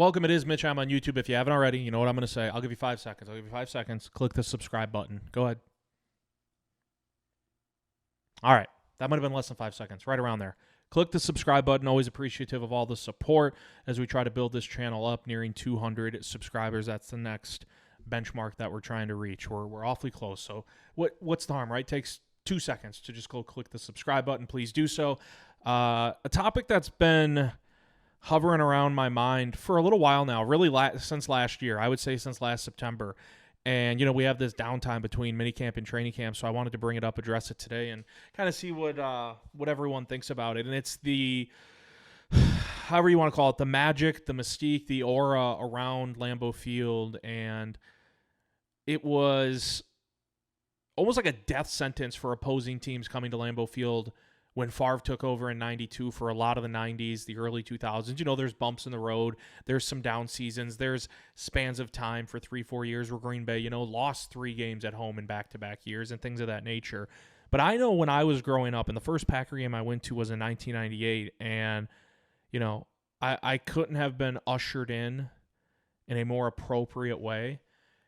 Welcome. It is Mitch. I'm on YouTube. If you haven't already, you know what I'm going to say. I'll give you 5 seconds. Click the subscribe button. Go ahead. All right. That might have been less than 5 seconds. Right around there. Click the subscribe button. Always appreciative of all the support as we try to build this channel up, nearing 200 subscribers. That's the next benchmark that we're trying to reach. We're awfully close. So what's the harm, right? It takes 2 seconds to just go click the subscribe button. Please do so. A topic that's been hovering around my mind for a little while now, really since last year. I would say since last September. And, you know, we have this downtime between minicamp and training camp, so I wanted to bring it up, address it today, and kind of see what everyone thinks about it. And it's the, however you want to call it, the magic, the mystique, the aura around Lambeau Field. And it was almost like a death sentence for opposing teams coming to Lambeau Field when Favre took over in 92 for a lot of the 90s, the early 2000s. You know, there's bumps in the road. There's some down seasons. There's spans of time for 3-4 years where Green Bay, you know, lost 3 games at home in back-to-back years and things of that nature. But I know when I was growing up, and the first Packer game I went to was in 1998, and, you know, I couldn't have been ushered in a more appropriate way.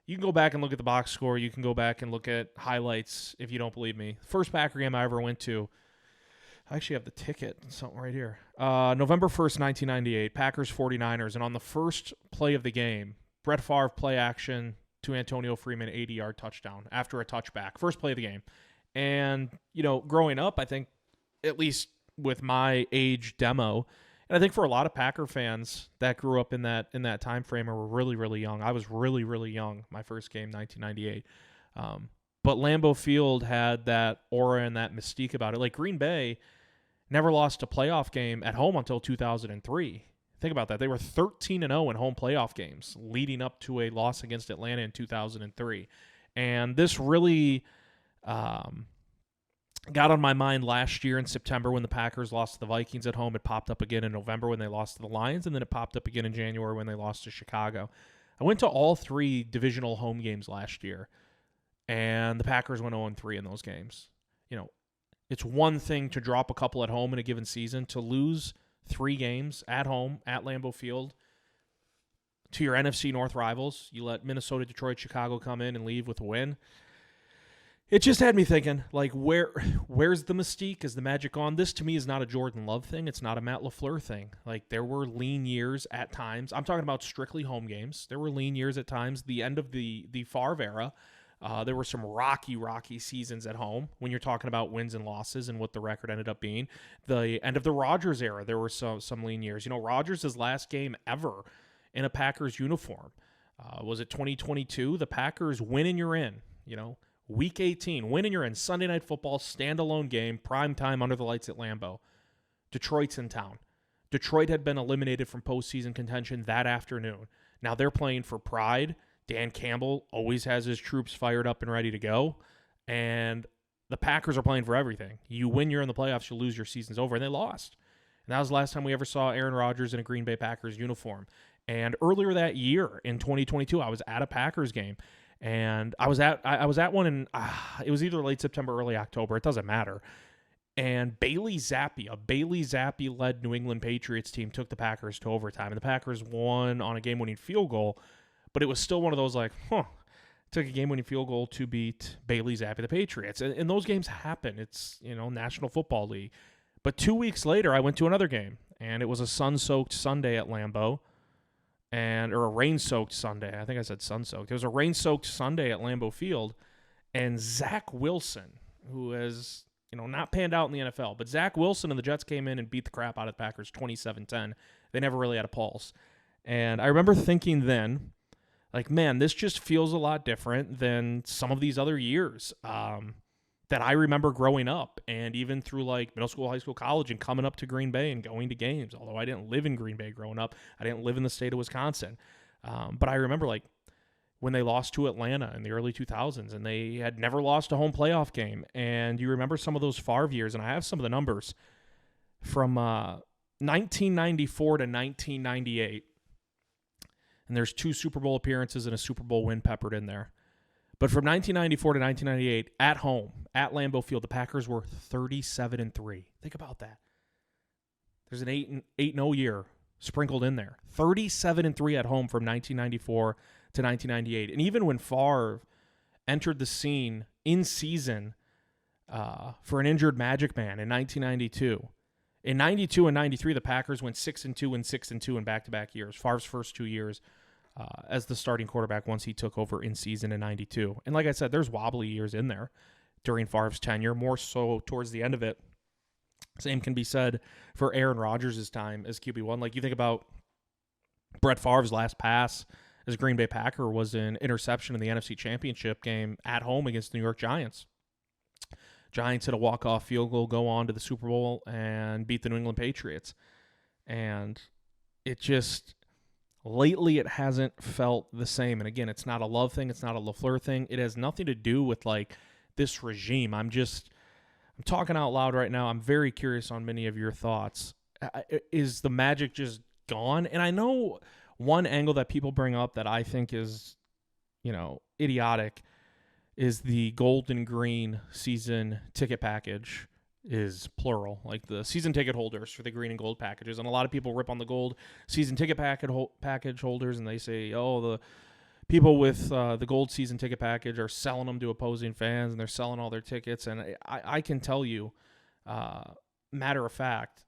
You can go back and look at the box score. You can go back and look at highlights if you don't believe me. First Packer game I ever went to, I actually have the ticket, something right here. November 1st, 1998, Packers 49ers. And on the first play of the game, Brett Favre play action to Antonio Freeman, 80-yard touchdown after a touchback. First play of the game. And, you know, growing up, I think, at least with my age demo, and I think for a lot of Packer fans that grew up in that time frame or were really, really young. I was really, really young, my first game, 1998. But Lambeau Field had that aura and that mystique about it. Like Green Bay never lost a playoff game at home until 2003. Think about that. They were 13-0 in home playoff games leading up to a loss against Atlanta in 2003. And this really got on my mind last year in September when the Packers lost to the Vikings at home. It popped up again in November when they lost to the Lions, and then it popped up again in January when they lost to Chicago. I went to all 3 divisional home games last year, and the Packers went 0-3 in those games. You know, it's one thing to drop a couple at home in a given season. To lose 3 games at home at Lambeau Field to your NFC North rivals, you let Minnesota, Detroit, Chicago come in and leave with a win. It just had me thinking, like, where's the mystique? Is the magic on? This, to me, is not a Jordan Love thing. It's not a Matt LaFleur thing. Like, there were lean years at times. I'm talking about strictly home games. There were lean years at times. The end of the Favre era, there were some rocky seasons at home when you're talking about wins and losses and what the record ended up being. The end of the Rodgers era, there were some lean years. You know, Rodgers' last game ever in a Packers uniform. Was it 2022? The Packers win and you're in, you know. Week 18, win and you're in. Sunday Night Football, standalone game, prime time under the lights at Lambeau. Detroit's in town. Detroit had been eliminated from postseason contention that afternoon. Now they're playing for pride. Dan Campbell always has his troops fired up and ready to go. And the Packers are playing for everything. You win, you're in the playoffs, you lose, your season's over. And they lost. And that was the last time we ever saw Aaron Rodgers in a Green Bay Packers uniform. And earlier that year, in 2022, I was at a Packers game. And I was at one in, it was either late September, early October. It doesn't matter. And Bailey Zappi, a Bailey Zappi-led New England Patriots team, took the Packers to overtime. And the Packers won on a game-winning field goal. But it was still one of those like, took a game-winning field goal to beat Bailey Zappi, the Patriots. And those games happen. It's, you know, National Football League. But 2 weeks later, I went to another game. And it was a sun-soaked Sunday at Lambeau. Or a rain-soaked Sunday. I think I said sun-soaked. It was a rain-soaked Sunday at Lambeau Field. And Zach Wilson, who has, you know, not panned out in the NFL, but Zach Wilson and the Jets came in and beat the crap out of the Packers 27-10. They never really had a pulse. And I remember thinking then, like, man, this just feels a lot different than some of these other years that I remember growing up, and even through like middle school, high school, college, and coming up to Green Bay and going to games. Although I didn't live in Green Bay growing up, I didn't live in the state of Wisconsin. But I remember like when they lost to Atlanta in the early 2000s, and they had never lost a home playoff game. And you remember some of those Favre years, and I have some of the numbers from 1994 to 1998. And there's 2 Super Bowl appearances and a Super Bowl win peppered in there. But from 1994 to 1998, at home, at Lambeau Field, the Packers were 37-3. Think about that. There's an 8-0 year sprinkled in there. 37-3 at home from 1994 to 1998. And even when Favre entered the scene in season for an injured Magic Man in 1992, in 92 and 93, the Packers went 6-2 and 6-2 in back-to-back years. Favre's first 2 years as the starting quarterback once he took over in season in 92. And like I said, there's wobbly years in there during Favre's tenure, more so towards the end of it. Same can be said for Aaron Rodgers' time as QB1. Like you think about Brett Favre's last pass as a Green Bay Packer was an interception in the NFC Championship game at home against the New York Giants. Giants hit a walk-off field goal, go on to the Super Bowl, and beat the New England Patriots. And it just, lately it hasn't felt the same. And again, it's not a Love thing. It's not a LaFleur thing. It has nothing to do with like this regime. I'm talking out loud right now. I'm very curious on many of your thoughts. Is the magic just gone? And I know one angle that people bring up that I think is, idiotic is the gold and green season ticket package is plural, like the season ticket holders for the green and gold packages. And a lot of people rip on the gold season ticket package holders, and they say, oh, the people with the gold season ticket package are selling them to opposing fans, and they're selling all their tickets. And I can tell you, matter of fact,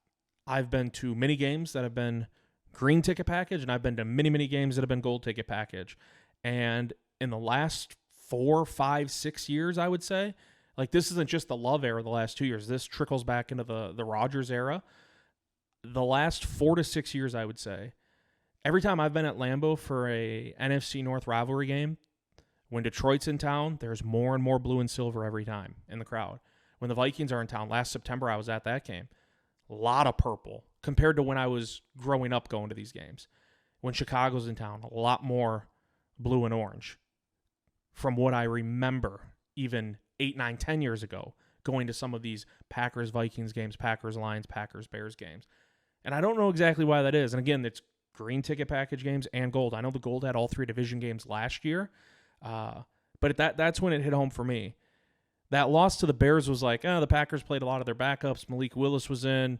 I've been to many games that have been green ticket package, and I've been to many, many games that have been gold ticket package. And in the last 4, 5, 6 years, I would say, like this isn't just the Love era the last 2 years. This trickles back into the Rodgers era. The last 4 to 6 years, I would say, every time I've been at Lambeau for a NFC North rivalry game, when Detroit's in town, there's more and more blue and silver every time in the crowd. When the Vikings are in town, last September I was at that game, a lot of purple compared to when I was growing up going to these games. When Chicago's in town, a lot more blue and orange. From what I remember, even 8, 9, 10 years ago, going to some of these Packers-Vikings games, Packers-Lions, Packers-Bears games. And I don't know exactly why that is. And again, it's green ticket package games and gold. I know the gold had all 3 division games last year, but that's when it hit home for me. That loss to the Bears was like, the Packers played a lot of their backups. Malik Willis was in.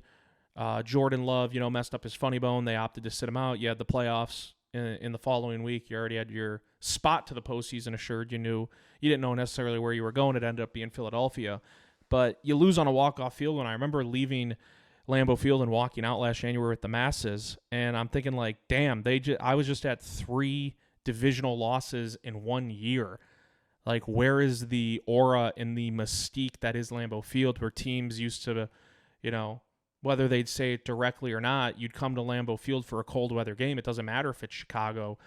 Jordan Love, messed up his funny bone. They opted to sit him out. You had the playoffs in the following week. You already had your spot to the postseason assured. You didn't know necessarily where you were going. It ended up being Philadelphia. But you lose on a walk-off field. And I remember leaving Lambeau Field and walking out last January with the masses, and I'm thinking like, damn, I was just at 3 divisional losses in 1 year. Like, where is the aura and the mystique that is Lambeau Field, where teams used to, whether they'd say it directly or not, you'd come to Lambeau Field for a cold weather game. It doesn't matter if it's Chicago,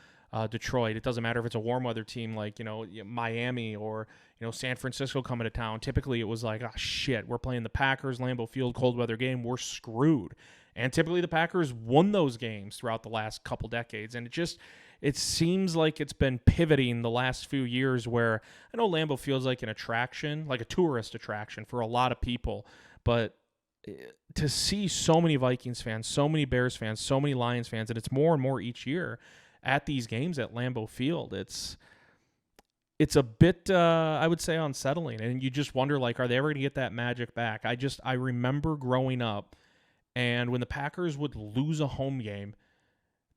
Detroit. It doesn't matter if it's a warm weather team like, Miami or, San Francisco coming to town. Typically it was like, oh shit, we're playing the Packers, Lambeau Field, cold weather game. We're screwed. And typically the Packers won those games throughout the last couple decades. And it seems like it's been pivoting the last few years where I know Lambeau Field's like an attraction, like a tourist attraction for a lot of people. But to see so many Vikings fans, so many Bears fans, so many Lions fans, and it's more and more each year at these games at Lambeau Field, it's a bit, I would say, unsettling. And you just wonder, like, are they ever going to get that magic back? I remember growing up, and when the Packers would lose a home game,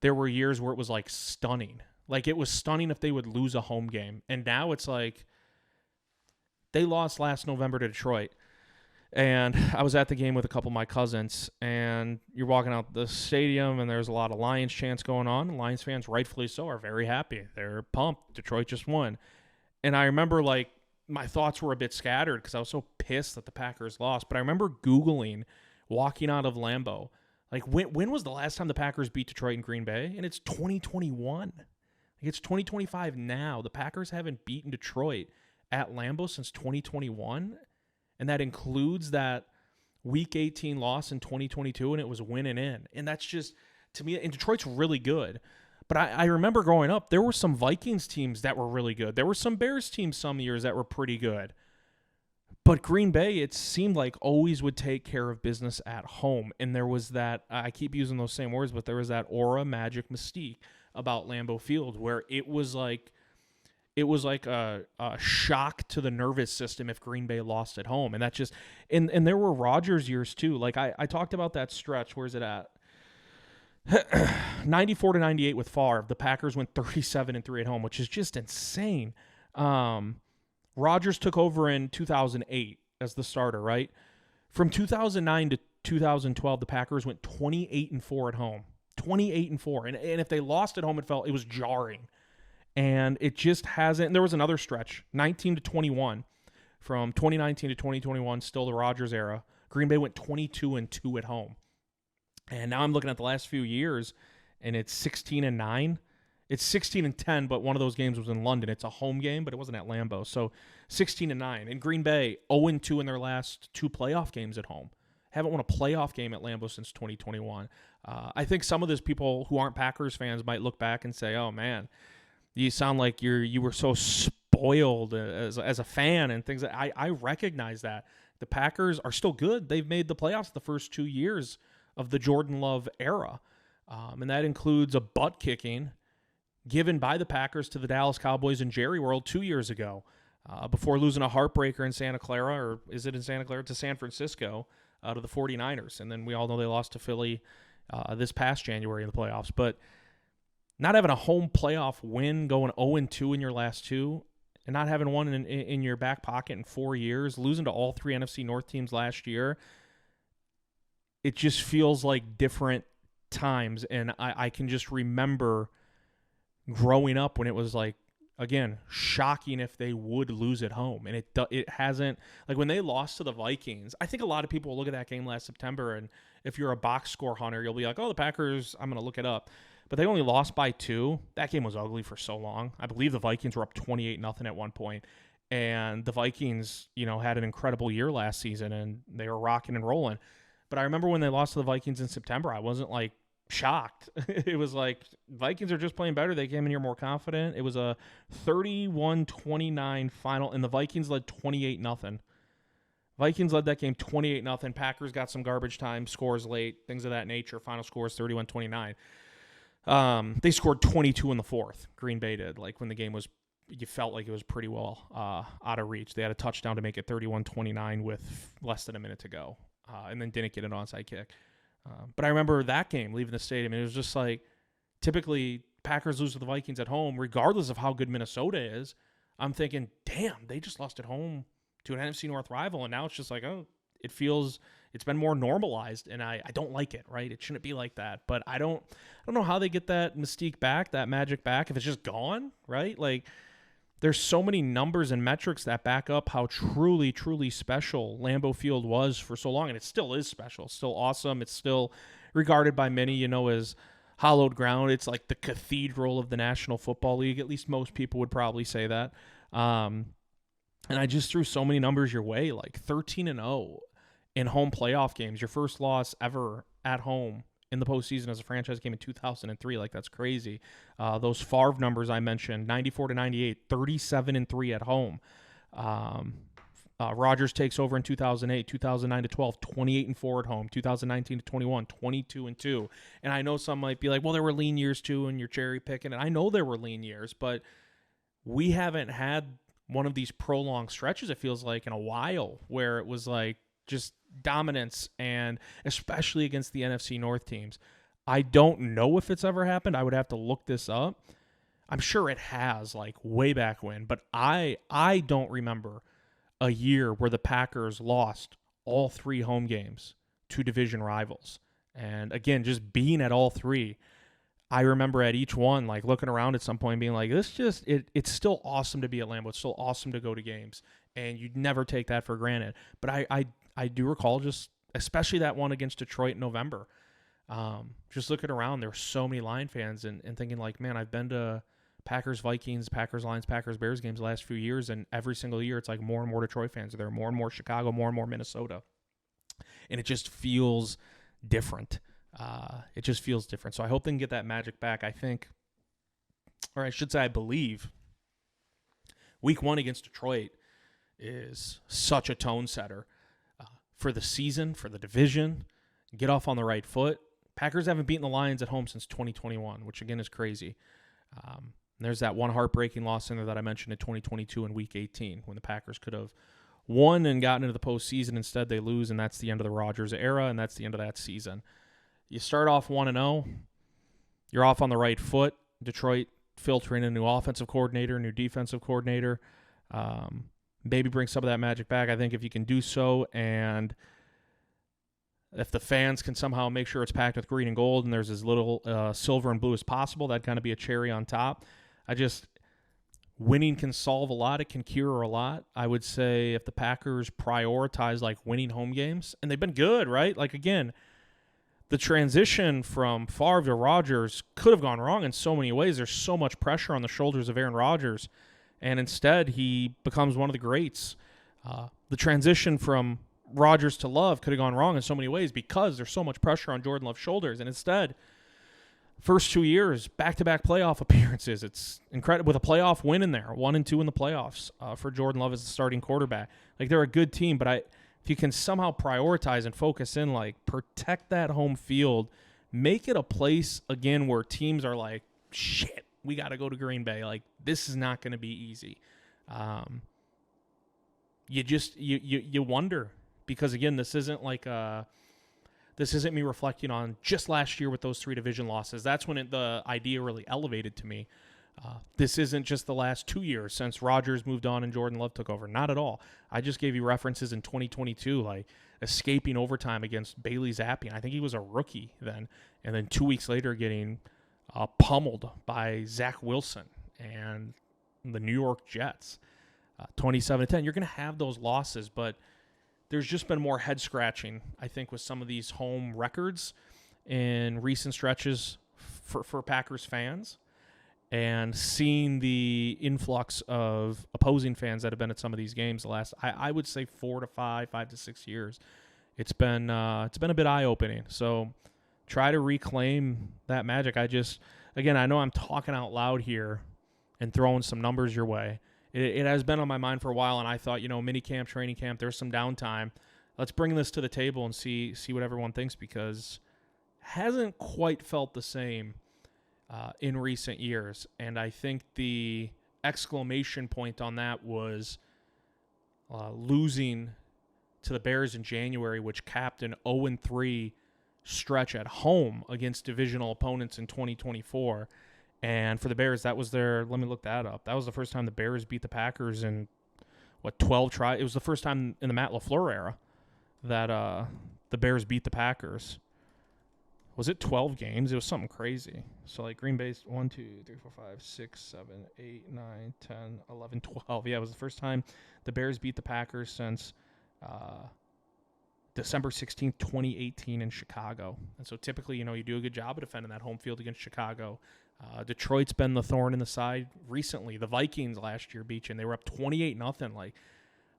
there were years where it was, like, stunning. Like, it was stunning if they would lose a home game. And now it's like, they lost last November to Detroit. And I was at the game with a couple of my cousins, and you're walking out the stadium, and there's a lot of Lions chants going on. Lions fans, rightfully so, are very happy. They're pumped. Detroit just won. And I remember, like, my thoughts were a bit scattered because I was so pissed that the Packers lost. But I remember Googling, walking out of Lambeau, like, when was the last time the Packers beat Detroit and Green Bay? And it's 2021. Like, it's 2025 now. The Packers haven't beaten Detroit at Lambeau since 2021. And that includes that Week 18 loss in 2022, and it was winning in. And that's just, to me, and Detroit's really good. But I remember growing up, there were some Vikings teams that were really good. There were some Bears teams some years that were pretty good. But Green Bay, it seemed like, always would take care of business at home. And there was that, I keep using those same words, but there was that aura, magic, mystique about Lambeau Field where it was like a shock to the nervous system if Green Bay lost at home. And that just, and there were Rodgers years too. Like I talked about that stretch. Where's it at? 94-98 with Favre. The Packers went 37-3 at home, which is just insane. Rodgers took over in 2008 as the starter, right? From 2009 to 2012, the Packers went 28-4 at home. 28-4. And if they lost at home, it was jarring. And it just hasn't. And there was another stretch, 19-21. From 2019 to 2021, still the Rodgers era. Green Bay went 22-2 at home. And now I'm looking at the last few years, and it's 16-9. It's 16-10, but one of those games was in London. It's a home game, but it wasn't at Lambeau. So 16-9. And Green Bay 0-2 in their last 2 playoff games at home. Haven't won a playoff game at Lambeau since 2021. I think some of those people who aren't Packers fans might look back and say, "Oh man, you sound like you were so spoiled as a fan," and things. I recognize that the Packers are still good. They've made the playoffs the first 2 years of the Jordan Love era, and that includes a butt kicking given by the Packers to the Dallas Cowboys in Jerry World 2 years ago, before losing a heartbreaker in Santa Clara, or is it in Santa Clara, to San Francisco, out of the 49ers. And then we all know they lost to Philly this past January in the playoffs. But not having a home playoff win, going 0-2 in your last 2, and not having one in your back pocket in 4 years, losing to all 3 NFC North teams last year, it just feels like different times. And I can just remember growing up when it was like, again, shocking if they would lose at home. And it hasn't, like when they lost to the Vikings, I think a lot of people will look at that game last September, and if you're a box score hunter, you'll be like, oh, the Packers, I'm going to look it up. But they only lost by 2. That game was ugly for so long. I believe the Vikings were up 28-0 at one point. And the Vikings, had an incredible year last season, and they were rocking and rolling. But I remember when they lost to the Vikings in September, I wasn't like shocked. It was like, Vikings are just playing better. They came in here more confident. It was a 31-29 final, and the Vikings led 28-0. Vikings led that game 28-0. Packers got some garbage time scores late, things of that nature. Final score is 31-29. They scored 22 in the fourth. Green Bay did. Like when the game was, you felt like it was pretty well out of reach. They had a touchdown to make it 31-29 with less than a minute to go, and then didn't get an onside kick. But I remember that game leaving the stadium, and it was just like, typically Packers lose to the Vikings at home, regardless of how good Minnesota is. I'm thinking, damn, they just lost at home to an NFC North rival, and now it's just like, oh, it's been more normalized, and I don't like it, right? It shouldn't be like that. But I don't know how they get that mystique back, that magic back, if it's just gone, right? Like, there's so many numbers and metrics that back up how truly, truly special Lambeau Field was for so long, and it still is special. It's still awesome. It's still regarded by many, as hallowed ground. It's like the cathedral of the National Football League. At least most people would probably say that. And I just threw so many numbers your way, like 13-0 in home playoff games. Your first loss ever at home in the postseason as a franchise game in 2003. Like, that's crazy. Those Favre numbers I mentioned, 94-98, 37-3 at home. Rodgers takes over in 2008, 2009-12, 28-4 at home, 2019-21, 22-2. And I know some might be like, well, there were lean years too, and you're cherry picking. And I know there were lean years, but we haven't had one of these prolonged stretches, it feels like, in a while, where it was like just dominance, and especially against the NFC North teams. I don't know if it's ever happened. I would have to look this up. I'm sure it has, like way back when, but I don't remember a year where the Packers lost all 3 home games to division rivals. And again, just being at all 3, I remember at each one, like looking around at some point being like, it's still awesome to be at Lambeau. It's still awesome to go to games, and you'd never take that for granted. But I do recall, just especially that one against Detroit in November, just looking around, there were so many Lion fans and thinking like, man, I've been to Packers, Vikings, Packers, Lions, Packers, Bears games the last few years, and every single year it's like more and more Detroit fans are there, more and more Chicago, more and more Minnesota. And it just feels different. It just feels different. So I hope they can get that magic back. I think, or I should say I believe, week 1 against Detroit is such a tone setter for the season, for the division. Get off on the right foot. Packers haven't beaten the Lions at home since 2021, which again is crazy. There's that one heartbreaking loss in there that I mentioned in 2022 in Week 18 when the Packers could have won and gotten into the postseason. Instead, they lose, and that's the end of the Rodgers era, and that's the end of that season. You start off 1-0. you're off on the right foot. Detroit filtering a new offensive coordinator, new defensive coordinator. Maybe bring some of that magic back. I think if you can do so, and if the fans can somehow make sure it's packed with green and gold and there's as little silver and blue as possible, that'd kind of be a cherry on top. Winning can solve a lot. It can cure a lot. I would say if the Packers prioritize like winning home games, and they've been good, right? Like, again, the transition from Favre to Rodgers could have gone wrong in so many ways. There's so much pressure on the shoulders of Aaron Rodgers, and instead he becomes one of the greats. The transition from Rodgers to Love could have gone wrong in so many ways because there's so much pressure on Jordan Love's shoulders, and instead, first 2 years, back-to-back playoff appearances. It's incredible with a playoff win in there, 1-2 in the playoffs for Jordan Love as the starting quarterback. Like, they're a good team, but if you can somehow prioritize and focus in, like, protect that home field, make it a place, again, where teams are like, shit, we got to go to Green Bay. Like, this is not going to be easy. You wonder, because, again, this isn't like this isn't me reflecting on just last year with those 3 division losses. That's when the idea really elevated to me. This isn't just the last 2 years since Rodgers moved on and Jordan Love took over. Not at all. I just gave you references in 2022, like escaping overtime against Bailey Zappi. I think he was a rookie then. And then 2 weeks later getting pummeled by Zach Wilson and the New York Jets. 27-10. You're going to have those losses, but there's just been more head scratching, I think, with some of these home records in recent stretches for Packers fans, and seeing the influx of opposing fans that have been at some of these games the last, I would say 4 to 5 to 6 years. It's been a bit eye-opening. So try to reclaim that magic. Again, I know I'm talking out loud here and throwing some numbers your way. It has been on my mind for a while, and I thought, mini camp, training camp, there's some downtime. Let's bring this to the table and see what everyone thinks, because it hasn't quite felt the same in recent years. And I think the exclamation point on that was losing to the Bears in January, which capped an 0-3 stretch at home against divisional opponents in 2024. And for the Bears, that was let me look that up. That was the first time the Bears beat the Packers in, 12 tries? It was the first time in the Matt LaFleur era that the Bears beat the Packers. Was it 12 games? It was something crazy. So, like, Green Bay's 1, 2, 3, 4, 5, 6, 7, 8, 9, 10, 11, 12. Yeah, it was the first time the Bears beat the Packers since December 16th, 2018 in Chicago. And so typically, you do a good job of defending that home field against Chicago. Detroit's been the thorn in the side recently. The Vikings last year beat you, and they were up 28-0. Like,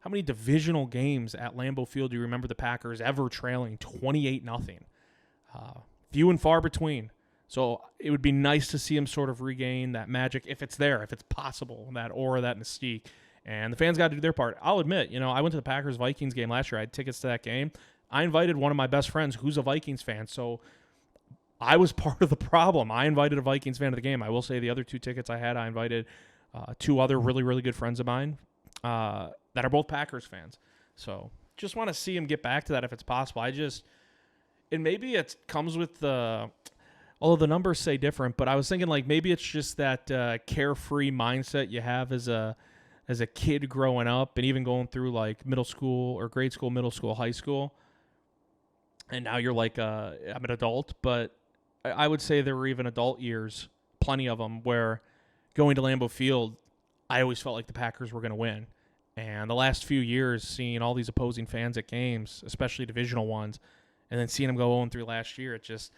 how many divisional games at Lambeau Field do you remember the Packers ever trailing 28-0? Few and far between. So it would be nice to see them sort of regain that magic, if it's there, if it's possible, that aura, that mystique. And the fans got to do their part. I'll admit, I went to the Packers-Vikings game last year. I had tickets to that game. I invited one of my best friends who's a Vikings fan, so I was part of the problem. I invited a Vikings fan to the game. I will say the other 2 tickets I had, I invited 2 other really, really good friends of mine that are both Packers fans. So just want to see them get back to that if it's possible. And maybe it comes with although the numbers say different, but I was thinking, like, maybe it's just that carefree mindset you have as a kid growing up, and even going through, like, middle school or grade school, middle school, high school. And now you're like, I'm an adult, but I would say there were even adult years, plenty of them, where going to Lambeau Field, I always felt like the Packers were going to win. And the last few years, seeing all these opposing fans at games, especially divisional ones, and then seeing them go 0-3 last year, it just,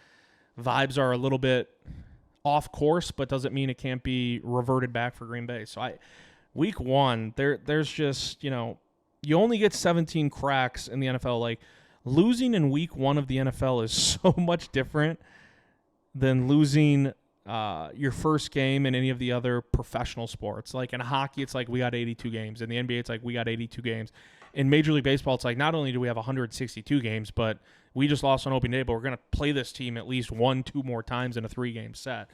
vibes are a little bit off course, but doesn't mean it can't be reverted back for Green Bay. So week 1, there's just, you only get 17 cracks in the NFL. Like, losing in week 1 of the NFL is so much different than losing your first game in any of the other professional sports. Like, in hockey, it's like we got 82 games. In the NBA, it's like we got 82 games. In Major League Baseball, it's like not only do we have 162 games, but we just lost on opening day, but we're going to play this team at least 1-2 more times in a 3-game set.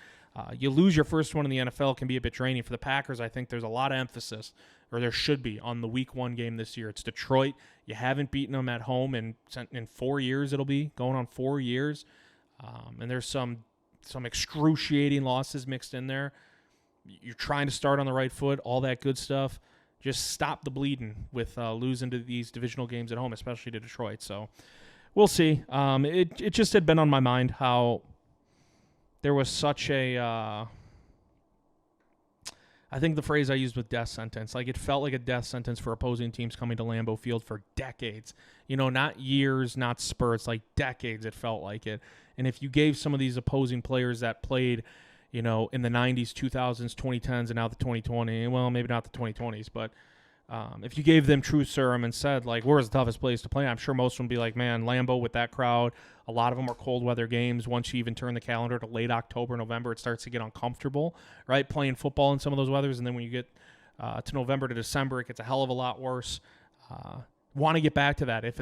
You lose your first one in the NFL, can be a bit draining. For the Packers, I think there's a lot of emphasis, or there should be, on the week 1 game this year. It's Detroit. You haven't beaten them at home in 4 years. It'll be going on 4 years. And there's some some excruciating losses mixed in there. You're trying to start on the right foot, all that good stuff. Just stop the bleeding with losing to these divisional games at home, especially to Detroit. So we'll see. It just had been on my mind how there was such a, I think the phrase I used with death sentence, like it felt like a death sentence for opposing teams coming to Lambeau Field for decades. Not years, not spurts, like decades it felt like it. And if you gave some of these opposing players that played in the 90s, 2000s, 2010s, and now the 2020, well, maybe not the 2020s, but if you gave them true serum and said, like, where's the toughest place to play, I'm sure most of them would be like, man, Lambeau with that crowd. A lot of them are cold weather games. Once you even turn the calendar to late October, November, it starts to get uncomfortable, right, playing football in some of those weathers. And then when you get to November to December, it gets a hell of a lot worse. Want to get back to that if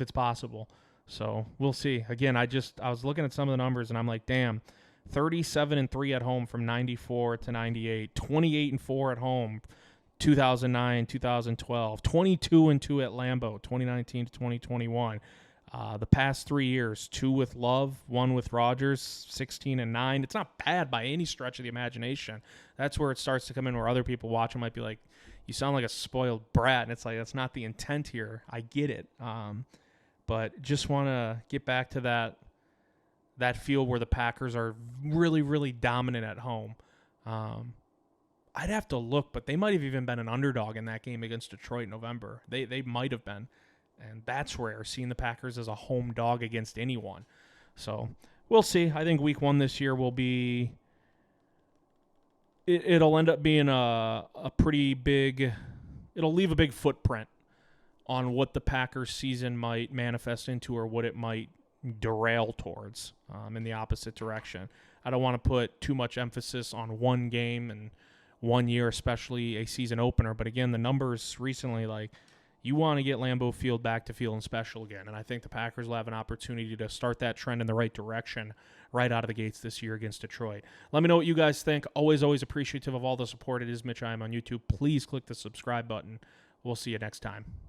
it's possible. So we'll see. Again, I was looking at some of the numbers, and I'm like, damn, 37-3 at home from 94 to 98, 28-4 at home, 2009, 2012, 22-2 at Lambeau, 2019 to 2021. The past 3 years, 2 with Love, 1 with Rodgers, 16-9. It's not bad by any stretch of the imagination. That's where it starts to come in, where other people watching might be like, you sound like a spoiled brat. And it's like, that's not the intent here. I get it. But just want to get back to that field where the Packers are really, really dominant at home. I'd have to look, but they might have even been an underdog in that game against Detroit in November. They might have been. And that's rare, seeing the Packers as a home dog against anyone. So we'll see. I think week 1 this year will be – it'll end up being a pretty big – it'll leave a big footprint on what the Packers season might manifest into or what it might derail towards in the opposite direction. I don't want to put too much emphasis on one game and one year, especially a season opener. But again, the numbers recently, like, you want to get Lambeau Field back to feeling special again. And I think the Packers will have an opportunity to start that trend in the right direction right out of the gates this year against Detroit. Let me know what you guys think. Always appreciative of all the support. It is Mitch I am on YouTube. Please click the subscribe button. We'll see you next time.